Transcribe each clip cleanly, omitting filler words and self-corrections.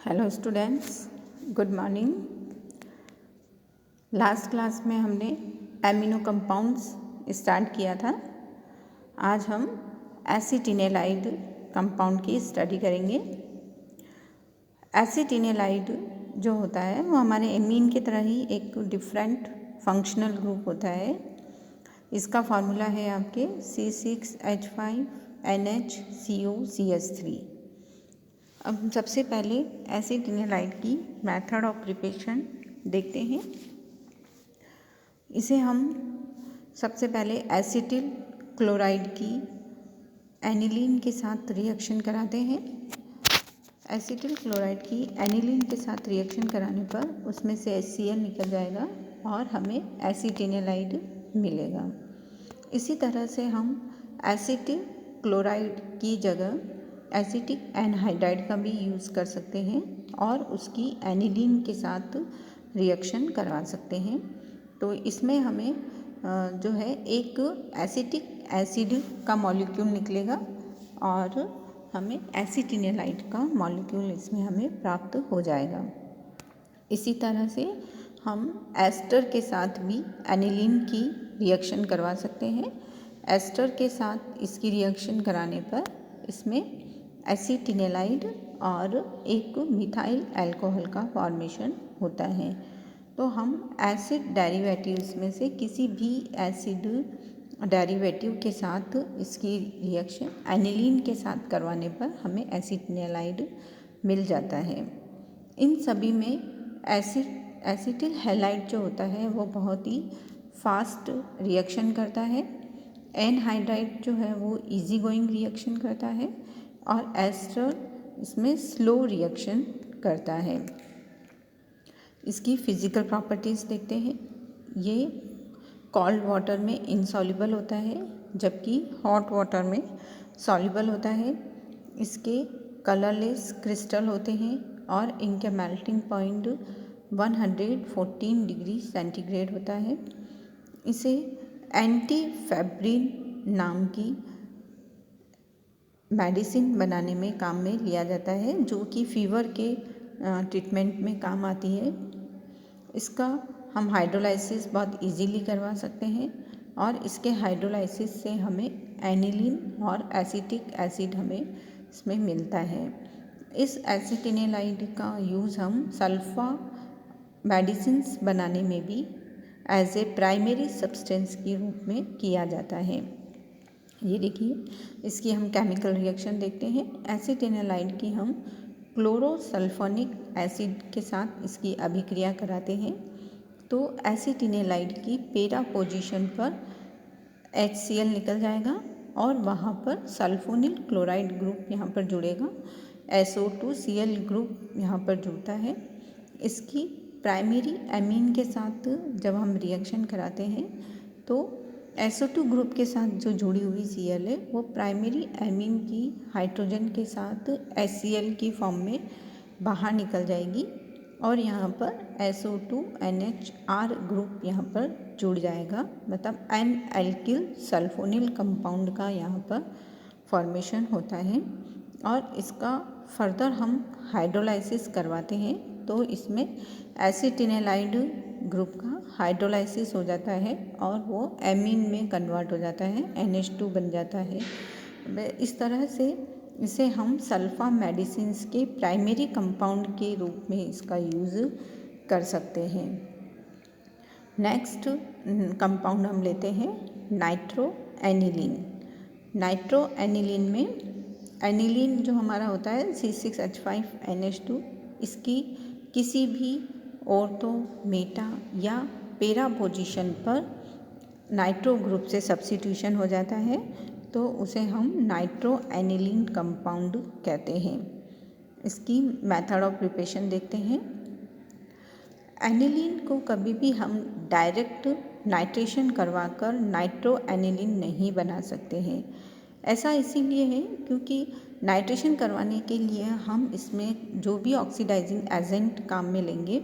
Hello students, good morning. Last class में हमने amino compounds start किया था। आज हम एसिटिनेलाइड कंपाउंड की स्टडी करेंगे। एसिटिनेलाइड जो होता है वो हमारे एमीन की तरह ही एक डिफरेंट फंक्शनल ग्रुप होता है। इसका फार्मूला है आपके C6H5NHCOCH3। अब सबसे पहले एसिटिनेलाइड की मेथड ऑफ प्रिपरेशन देखते हैं। इसे हम सबसे पहले एसिटिल क्लोराइड की एनिलीन के साथ रिएक्शन कराते हैं। एसिटिल क्लोराइड की एनिलीन के साथ रिएक्शन कराने पर उसमें से HCl निकल जाएगा और हमें एसिटिनेलाइड मिलेगा। इसी तरह से हम एसिटिल क्लोराइड की जगह एसिटिक एनहाइड्राइड का भी यूज़ कर सकते हैं और उसकी एनिलीन के साथ रिएक्शन करवा सकते हैं। तो इसमें हमें जो है एक एसिटिक एसिड का मॉलिक्यूल निकलेगा और हमें एसिटिनेलाइड का मॉलिक्यूल इसमें हमें प्राप्त हो जाएगा। इसी तरह से हम एस्टर के साथ भी एनिलीन की रिएक्शन करवा सकते हैं। एस्टर के साथ इसकी रिएक्शन कराने पर इसमें एसिटिनेलाइड और एक मिथाइल अल्कोहल का फॉर्मेशन होता है। तो हम एसिड डेरिवेटिव्स में से किसी भी एसिड डेरिवेटिव के साथ इसकी रिएक्शन एनिलीन के साथ करवाने पर हमें एसिटिनेलाइड मिल जाता है। इन सभी में एसिटिल हैलाइड जो होता है वो बहुत ही फास्ट रिएक्शन करता है। एनहाइड्राइड जो है वो इजी गोइंग रिएक्शन करता है और एस्टर इसमें स्लो रिएक्शन करता है। इसकी फिज़िकल प्रॉपर्टीज़ देखते हैं। ये कोल्ड वाटर में इनसॉल्युबल होता है जबकि हॉट वाटर में सॉल्युबल होता है। इसके कलरलेस क्रिस्टल होते हैं और इनका मेल्टिंग पॉइंट 114 डिग्री सेंटीग्रेड होता है। इसे एंटीफेब्रिन नाम की मेडिसिन बनाने में काम में लिया जाता है जो कि फीवर के ट्रीटमेंट में काम आती है। इसका हम हाइड्रोलाइसिस बहुत इजीली करवा सकते हैं और इसके हाइड्रोलाइसिस से हमें एनिलीन और एसिटिक एसिड हमें इसमें मिलता है। इस एसिटिनेलाइड का यूज़ हम सल्फा मेडिसिन्स बनाने में भी एज ए प्राइमरी सब्सटेंस के रूप में किया जाता है। ये देखिए, इसकी हम केमिकल रिएक्शन देखते हैं। एसिटिनेलाइड की हम क्लोरोसल्फोनिक एसिड के साथ इसकी अभिक्रिया कराते हैं तो एसिटिनेलाइड की पेरा पोजीशन पर HCl निकल जाएगा और वहाँ पर सल्फोनिल क्लोराइड ग्रुप यहाँ पर जुड़ेगा। SO2Cl ग्रुप यहाँ पर जुड़ता है। इसकी प्राइमरी एमीन के साथ जब हम रिएक्शन कराते हैं तो SO2 ग्रुप के साथ जो जुड़ी हुई Cl है वो प्राइमरी एमीन की हाइड्रोजन के साथ HCl की फॉर्म में बाहर निकल जाएगी और यहाँ पर SO2NHR ग्रुप यहाँ पर जुड़ जाएगा। मतलब एन एल्किल सल्फोनिल कंपाउंड का यहाँ पर फॉर्मेशन होता है और इसका फर्दर हम हाइड्रोलाइसिस करवाते हैं तो इसमें एसिटिनेलाइड ग्रुप का हाइड्रोलाइसिस हो जाता है और वो एमीन में कन्वर्ट हो जाता है, NH2 बन जाता है। इस तरह से इसे हम सल्फा मेडिसिन्स के प्राइमरी कंपाउंड के रूप में इसका यूज़ कर सकते हैं। नेक्स्ट कंपाउंड हम लेते हैं नाइट्रो एनिलीन। नाइट्रो एनिलीन में एनिलीन जो हमारा होता है C6H5NH2, इसकी किसी भी ऑर्थो, मेटा या पेरा पोजीशन पर नाइट्रो ग्रुप से सब्स्टिट्यूशन हो जाता है तो उसे हम नाइट्रो एनिलीन कंपाउंड कहते हैं। इसकी मेथड ऑफ प्रिपरेशन देखते हैं। एनिलीन को कभी भी हम डायरेक्ट नाइट्रेशन करवाकर नाइट्रो एनिलीन नहीं बना सकते हैं। ऐसा इसीलिए है क्योंकि नाइट्रेशन करवाने के लिए हम इसमें जो भी ऑक्सीडाइजिंग एजेंट काम में लेंगे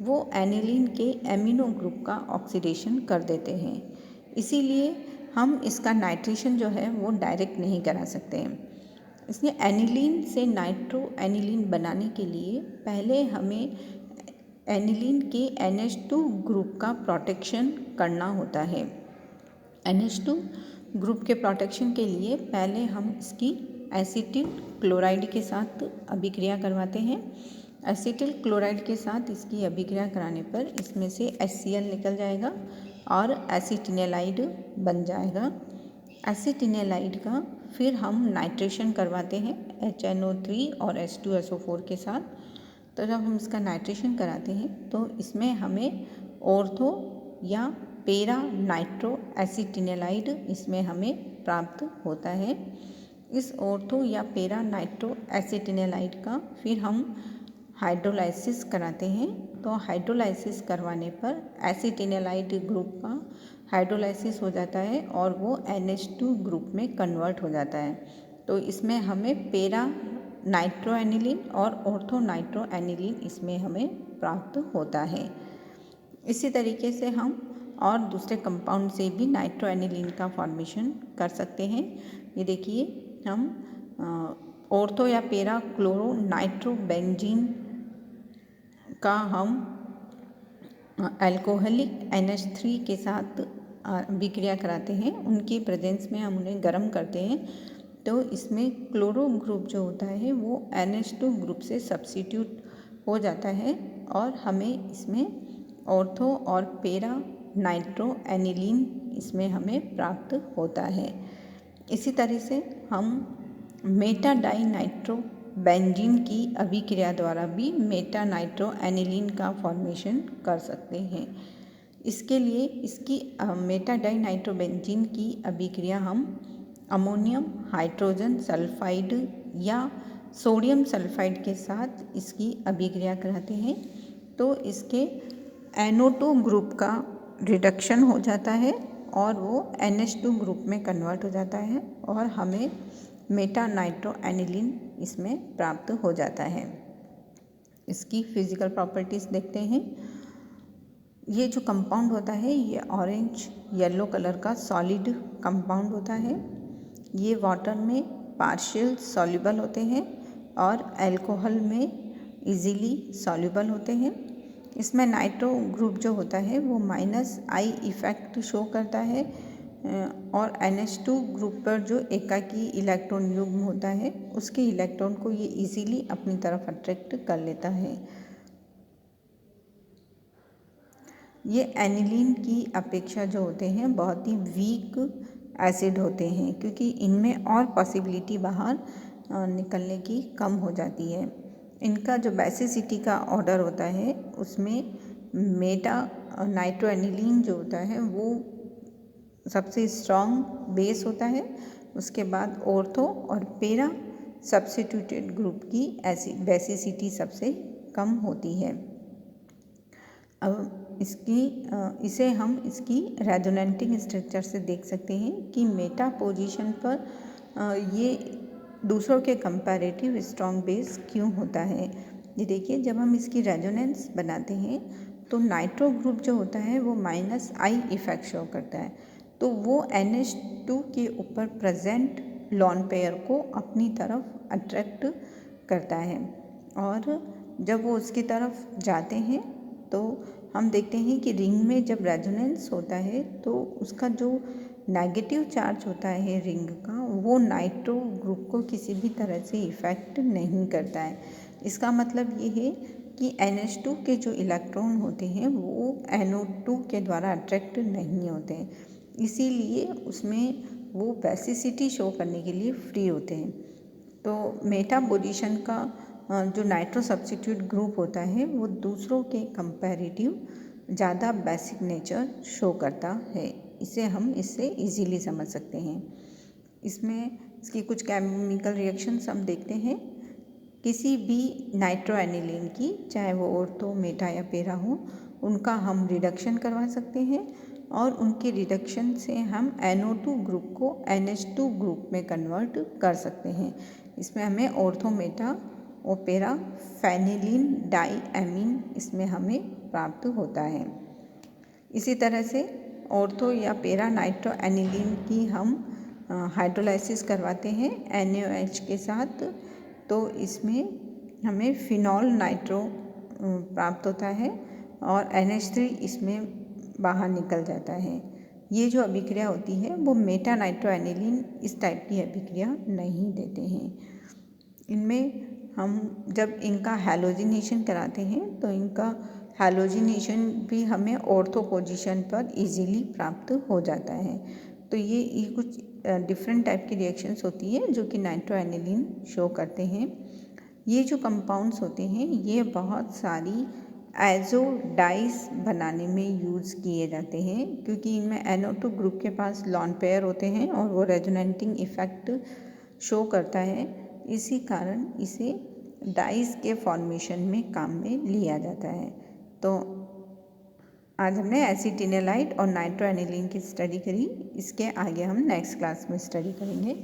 वो एनिलीन के एमिनो ग्रुप का ऑक्सीडेशन कर देते हैं। इसीलिए हम इसका नाइट्रेशन जो है वो डायरेक्ट नहीं करा सकते हैं। इसलिए एनिलीन से नाइट्रो एनिलीन बनाने के लिए पहले हमें एनिलीन के NH2 ग्रुप का प्रोटेक्शन करना होता है। NH2 ग्रुप के प्रोटेक्शन के लिए पहले हम इसकी एसिटिल क्लोराइड के साथ अभिक्रिया करवाते हैं। एसिटिल क्लोराइड के साथ इसकी अभिक्रिया कराने पर इसमें से HCl निकल जाएगा और एसिटिनेलाइड बन जाएगा। एसिटिनेलाइड का फिर हम नाइट्रेशन करवाते हैं HNO3 और H2SO4 के साथ। तो जब हम इसका नाइट्रेशन कराते हैं तो इसमें हमें ऑर्थो या पेरा नाइट्रो एसिटिनेलाइड इसमें हमें प्राप्त होता है। इस ऑर्थो या पेरा नाइट्रो एसिटिनेलाइड का फिर हम हाइड्रोलाइसिस कराते हैं। तो हाइड्रोलाइसिस करवाने पर एसिटिनेलाइड ग्रुप का हाइड्रोलाइसिस हो जाता है और वो NH2 ग्रुप में कन्वर्ट हो जाता है। तो इसमें हमें पेरा नाइट्रो एनिलीन और ऑर्थो नाइट्रो एनिलीन इसमें हमें प्राप्त होता है। इसी तरीके से हम और दूसरे कंपाउंड से भी नाइट्रो एनिलीन का फॉर्मेशन कर सकते हैं। ये देखिए, हम ऑर्थो या पेरा क्लोरो नाइट्रो बेंजीन का हम अल्कोहलिक NH3 के साथ अभिक्रिया कराते हैं। उनकी प्रेजेंस में हम उन्हें गर्म करते हैं तो इसमें क्लोरो ग्रुप जो होता है वो NH2 ग्रुप से सब्स्टिट्यूट हो जाता है और हमें इसमें ऑर्थो और पेरा नाइट्रो एनिलीन इसमें हमें प्राप्त होता है। इसी तरह से हम मेटा डाई नाइट्रो बेंजीन की अभिक्रिया द्वारा भी मेटा नाइट्रो एनिलीन का फॉर्मेशन कर सकते हैं। इसके लिए इसकी मेटा डाई नाइट्रो बेंजीन की अभिक्रिया हम अमोनियम हाइड्रोजन सल्फाइड या सोडियम सल्फाइड के साथ इसकी अभिक्रिया कराते हैं तो इसके NO2 ग्रुप का रिडक्शन हो जाता है और वो NH2 ग्रुप में कन्वर्ट हो जाता है और हमें मेटा नाइट्रो एनिलीन इसमें प्राप्त हो जाता है। इसकी फिजिकल प्रॉपर्टीज़ देखते हैं। ये जो कंपाउंड होता है ये ऑरेंज येलो कलर का सॉलिड कंपाउंड होता है। ये वाटर में पार्शियल सॉल्युबल होते हैं और अल्कोहल में इजीली सॉल्युबल होते हैं। इसमें नाइट्रो ग्रुप जो होता है वो -I इफ़ेक्ट शो करता है और NH2 ग्रुप पर जो एकाकी इलेक्ट्रॉन युग्म होता है उसके इलेक्ट्रॉन को ये इजीली अपनी तरफ अट्रैक्ट कर लेता है। ये एनिलीन की अपेक्षा जो होते हैं बहुत ही वीक एसिड होते हैं क्योंकि इनमें और पॉसिबिलिटी बाहर निकलने की कम हो जाती है। इनका जो बेसिसिटी का ऑर्डर होता है उसमें मेटा नाइट्रो एनिलीन जो होता है वो सबसे स्ट्रॉन्ग बेस होता है। उसके बाद ऑर्थो और पेरा सब्स्टिट्यूटेड ग्रुप की बेसिसिटी सबसे कम होती है। अब इसे हम इसकी रेजोनेटिंग स्ट्रक्चर से देख सकते हैं कि मेटा पोजीशन पर ये दूसरों के कंपैरेटिव स्ट्रॉन्ग बेस क्यों होता है। ये देखिए, जब हम इसकी रेजोनेंस बनाते हैं तो नाइट्रो ग्रुप जो होता है वो -I इफ़ेक्ट शो करता है तो वो NH2 के ऊपर प्रेजेंट लॉन पेयर को अपनी तरफ अट्रैक्ट करता है और जब वो उसकी तरफ जाते हैं तो हम देखते हैं कि रिंग में जब रेजोनेंस होता है तो उसका जो नेगेटिव चार्ज होता है रिंग का वो नाइट्रो ग्रुप को किसी भी तरह से इफ़ेक्ट नहीं करता है। इसका मतलब ये है कि NH2 के जो इलेक्ट्रॉन होते हैं वो NO2 के द्वारा अट्रैक्ट नहीं होते हैं, इसीलिए उसमें वो बेसिसिटी शो करने के लिए फ्री होते हैं। तो मेटा पोजीशन का जो नाइट्रो सब्स्टिट्यूट ग्रुप होता है वो दूसरों के कंपैरेटिव ज़्यादा बेसिक नेचर शो करता है। इसे हम इससे इजीली समझ सकते हैं। इसमें इसकी कुछ केमिकल रिएक्शंस हम देखते हैं। किसी भी नाइट्रो एनिलीन की, चाहे वो ऑर्थो मेटा या पेरा हो, उनका हम रिडक्शन करवा सकते हैं और उनके रिडक्शन से हम NO2 ग्रुप को NH2 ग्रुप में कन्वर्ट कर सकते हैं। इसमें हमें ऑर्थो मेटा और पेरा फेनिलीन डाईएमीन इसमें हमें प्राप्त होता है। इसी तरह से ऑर्थो या पेरा नाइट्रो एनिलीन की हम हाइड्रोलाइसिस करवाते हैं NaOH के साथ, तो इसमें हमें फिनॉल नाइट्रो प्राप्त होता है और NH3 इसमें बाहर निकल जाता है। ये जो अभिक्रिया होती है वो मेटा नाइट्रोएनिलीन इस टाइप की अभिक्रिया नहीं देते हैं। इनमें हम जब इनका हैलोजिनेशन कराते हैं तो इनका हैलोजिनेशन भी हमें ऑर्थो पोजीशन पर इजीली प्राप्त हो जाता है। तो ये कुछ डिफरेंट टाइप की रिएक्शंस होती है जो कि नाइट्रोएनिलीन शो करते हैं। ये जो कंपाउंड्स होते हैं ये बहुत सारी आइसो डाइस बनाने में यूज़ किए जाते हैं, क्योंकि इनमें NO2 ग्रुप के पास लॉन पेयर होते हैं और वो रेजोनेटिंग इफेक्ट शो करता है। इसी कारण इसे डाइस के फॉर्मेशन में काम में लिया जाता है। तो आज हमने एसिटिनालाइड और नाइट्रोएनिलीन की स्टडी करी। इसके आगे हम नेक्स्ट क्लास में स्टडी करेंगे।